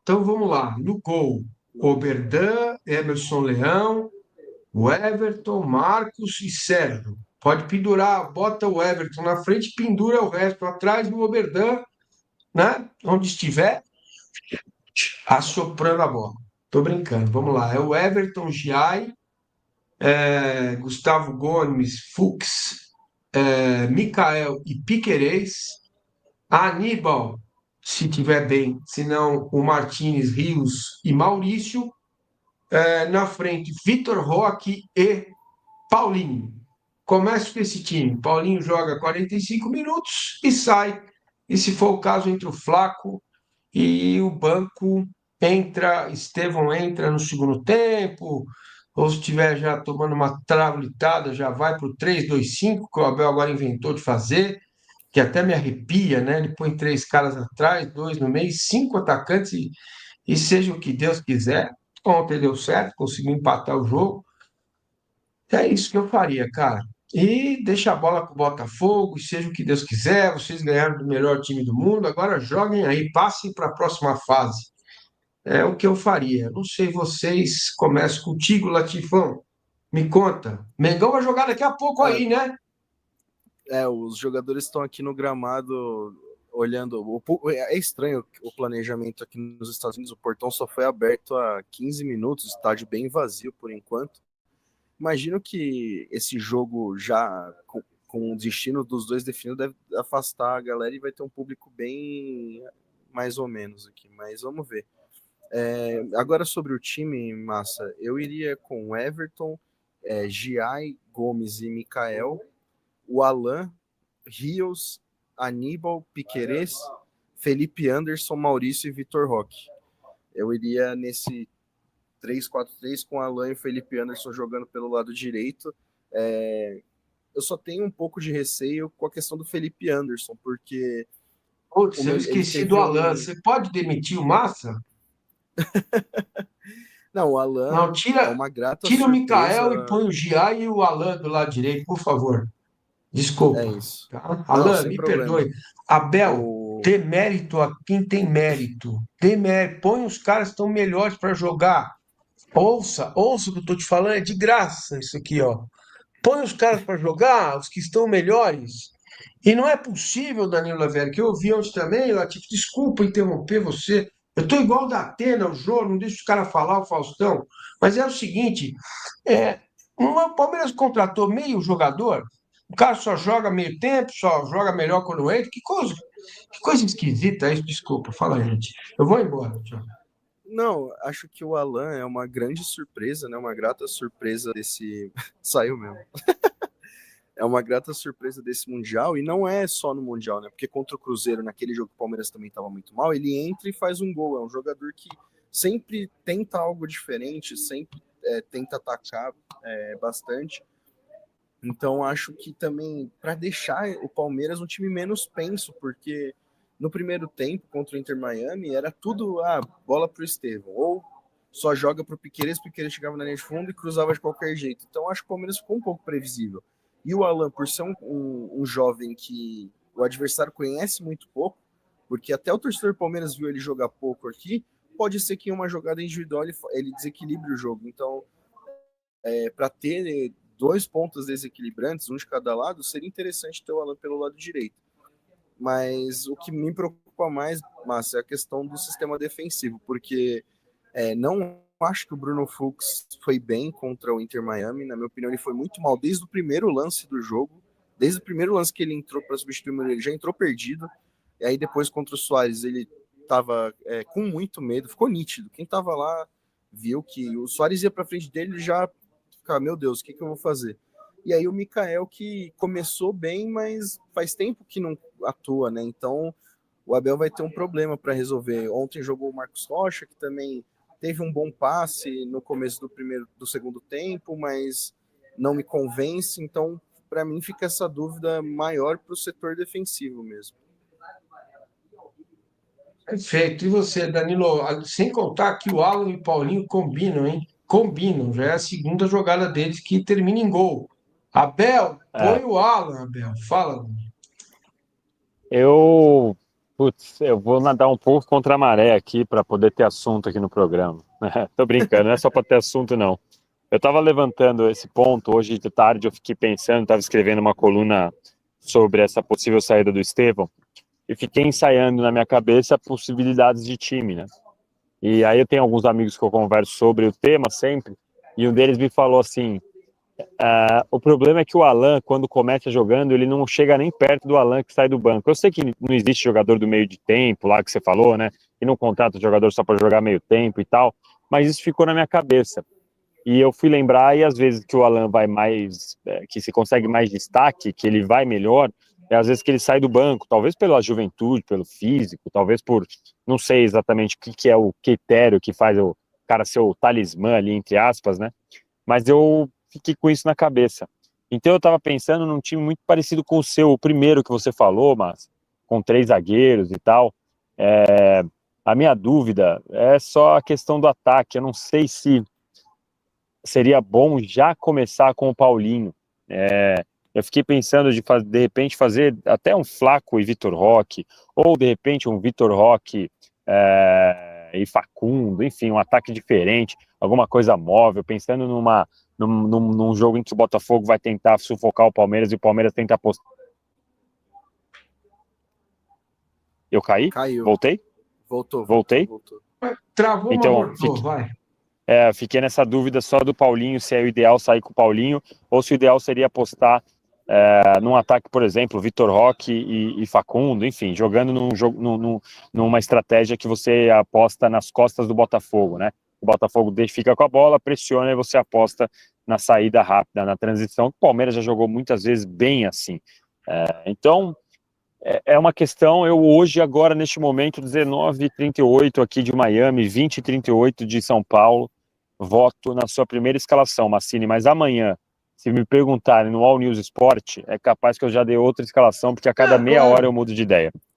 Então vamos lá. No gol, Oberdan, Emerson Leão, o Everton, Marcos e Sérgio. Pode pendurar, bota o Everton na frente, pendura o resto atrás do Oberdan, né? Onde estiver, assoprando a bola. Tô brincando, vamos lá. É o Everton, Giai, Gustavo Gomes, Fux, Mikael e Piquerez, Aníbal, se tiver bem, se não, o Martínez, Rios e Maurício. Na frente, Vitor Roque e Paulinho. Começa com esse time. Paulinho joga 45 minutos e sai. E se for o caso, entra o Flaco e o banco entra, Estevão entra no segundo tempo, ou se estiver já tomando uma traulitada, já vai para o 3-2-5 que o Abel agora inventou de fazer, que até me arrepia, né? Ele põe três caras atrás, dois no meio, cinco atacantes e seja o que Deus quiser. Ontem deu certo, conseguiu empatar o jogo. É isso que eu faria, cara. E deixa a bola com o Botafogo, e seja o que Deus quiser. Vocês ganharam do melhor time do mundo, agora joguem aí, passem para a próxima fase. É o que eu faria. Não sei vocês, começo contigo, Latifão. Me conta. Mengão vai jogar daqui a pouco Ah, aí, né? os jogadores estão aqui no gramado olhando. É estranho o planejamento aqui nos Estados Unidos. O portão só foi aberto há 15 minutos, estádio bem vazio por enquanto. Imagino que esse jogo já com o destino dos dois definido deve afastar a galera e vai ter um público bem mais ou menos aqui, mas vamos ver. Agora sobre o time, Massa, eu iria com Everton, Giai, Gomes e Mikael, o Alan, Rios, Aníbal, Piquerez, Felipe Anderson, Maurício e Vitor Roque. Eu iria nesse 3-4-3 com Alan e Felipe Anderson jogando pelo lado direito. Eu só tenho um pouco de receio com a questão do Felipe Anderson, porque Putz, eu ele esqueci do teve Alan. um. Você pode demitir o Massa? Não, o Alan Não, é tira, uma grata tira o surpresa. Mikael e põe o Gia e o Alan do lado direito, por favor. É Desculpa, isso. tá? Não, Alan, sem me problema. perdoe. Abel, O... dê mérito a quem tem mérito. Dê mérito. Põe os caras que estão melhores para jogar. Ouça o que eu estou te falando, é de graça isso aqui, ó. Põe os caras para jogar, os que estão melhores. E não é possível, Danilo Laveri, que eu ouvi ontem também, Latif, desculpa interromper você. Eu estou igual da Atena, o Jô, não deixa os caras falar, o Faustão. Mas é o seguinte, é, o Palmeiras contratou meio jogador, o cara só joga meio tempo, só joga melhor quando entra. Que coisa esquisita isso, desculpa. Fala, gente. Eu vou embora. Tchau. Não, acho que o Alan é uma grande surpresa, né? Uma grata surpresa desse. Saiu mesmo. É uma grata surpresa desse Mundial, e não é só no Mundial, né? Porque contra o Cruzeiro, naquele jogo que o Palmeiras também estava muito mal, ele entra e faz um gol. É um jogador que sempre tenta algo diferente, sempre tenta atacar bastante. Então acho que também para deixar o Palmeiras um time menos penso, porque no primeiro tempo contra o Inter Miami era tudo bola pro Estevão, ou só joga pro Piqueires, Piqueires chegava na linha de fundo e cruzava de qualquer jeito. Então acho que o Palmeiras ficou um pouco previsível. E o Alan, por ser um jovem que o adversário conhece muito pouco, porque até o torcedor do Palmeiras viu ele jogar pouco aqui, pode ser que em uma jogada individual ele desequilibre o jogo. Então para ter dois pontos desequilibrantes, um de cada lado, seria interessante ter o Alan pelo lado direito. Mas o que me preocupa mais, Márcio, é a questão do sistema defensivo, porque não acho que o Bruno Fux foi bem contra o Inter Miami. Na minha opinião, ele foi muito mal desde o primeiro lance do jogo. Desde o primeiro lance que ele entrou para substituir o Murilo, ele já entrou perdido. E aí depois contra o Soares, ele estava com muito medo, ficou nítido. Quem estava lá viu que o Soares ia para frente dele, já ficava, meu Deus, o que eu vou fazer? E aí o Mikael, que começou bem, mas faz tempo que não atua, né? Então o Abel vai ter um problema para resolver. Ontem jogou o Marcos Rocha, que também teve um bom passe no começo do segundo tempo, mas não me convence. Então, para mim, fica essa dúvida maior para o setor defensivo mesmo. Perfeito. E você, Danilo? Sem contar que o Alan e o Paulinho combinam, hein? Combinam. Já é a segunda jogada deles que termina em gol. Abel, É, põe o Alan, Abel. Fala. eu Putz, eu vou nadar um pouco contra a maré aqui para poder ter assunto aqui no programa. Tô brincando, não é só para ter assunto, não. Eu estava levantando esse ponto hoje de tarde, eu fiquei pensando, estava escrevendo uma coluna sobre essa possível saída do Estevão e fiquei ensaiando na minha cabeça possibilidades de time, né? E aí eu tenho alguns amigos que eu converso sobre o tema sempre, e um deles me falou assim: o problema é que o Alan, quando começa jogando, ele não chega nem perto do Alan que sai do banco. Eu sei que não existe jogador do meio de tempo, lá que você falou, né? E não contrata o jogador só para jogar meio tempo e tal, mas isso ficou na minha cabeça. E eu fui lembrar, e às vezes que o Alan vai mais, que se consegue mais destaque, que ele vai melhor, é às vezes que ele sai do banco, talvez pela juventude, pelo físico, talvez por, não sei exatamente o que é o critério que faz o cara ser o talismã ali, entre aspas, né? Mas eu fiquei com isso na cabeça. Então eu estava pensando num time muito parecido com o seu, o primeiro que você falou, mas com 3 zagueiros e tal. A minha dúvida é só a questão do ataque. Eu não sei se seria bom já começar com o Paulinho. Eu fiquei pensando de repente fazer até um Flaco e Vitor Roque, ou de repente um Vitor Roque e Facundo, enfim, um ataque diferente, alguma coisa móvel, pensando num jogo em que o Botafogo vai tentar sufocar o Palmeiras e o Palmeiras tenta apostar. Eu caí? Caiu. Voltei? Voltei? Travou, mas Então, voltou, vai. fiquei nessa dúvida só do Paulinho, se é o ideal sair com o Paulinho, ou se o ideal seria apostar num ataque, por exemplo, Vitor Roque e Facundo, enfim, jogando numa estratégia que você aposta nas costas do Botafogo, né? O Botafogo fica com a bola, pressiona e você aposta na saída rápida, na transição. O Palmeiras já jogou muitas vezes bem assim. Então, é uma questão, eu hoje, agora, neste momento, 19h38 aqui de Miami, 20h38 de São Paulo, voto na sua primeira escalação, Massini, mas amanhã, se me perguntarem no All News Sport, é capaz que eu já dei outra escalação, porque a cada meia hora eu mudo de ideia.